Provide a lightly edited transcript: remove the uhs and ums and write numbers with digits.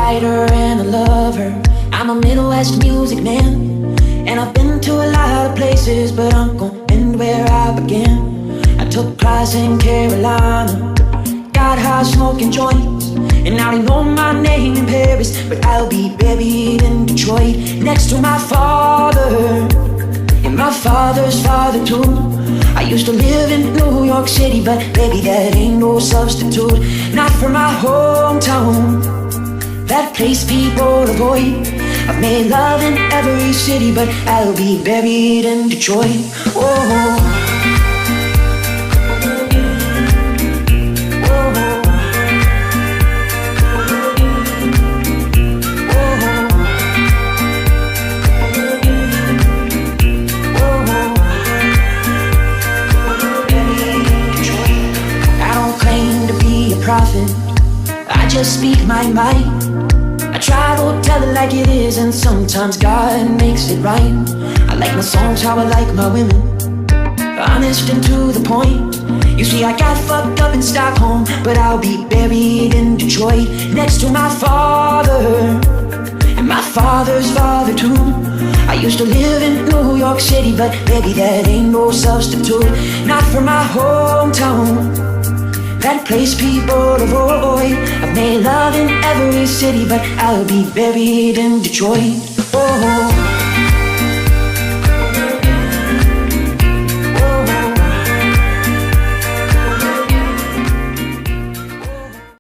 writer and a lover. I'm a Midwest music man, and I've been to a lot of places, but I'm gonna end where I began. I took class in Carolina, got high smoking joints, and now they know my name in Paris, but I'll be buried in Detroit next to my father and my father's father too. I used to live in New York City, but baby, that ain't no substitute. Not for my hometown, that place people avoid. I've made love in every city, but I'll be buried in Detroit. Whoa. Prophet, I just speak my mind. I try to tell it like it is, and sometimes God makes it right. I like my songs how I like my women, honest and to the point. You see, I got fucked up in Stockholm, but I'll be buried in Detroit next to my father and my father's father too. I used to live in New York City, but baby, that ain't no substitute. Not for my hometown, that place people avoid. I've made love in every city, but I'll be buried in Detroit. Oh.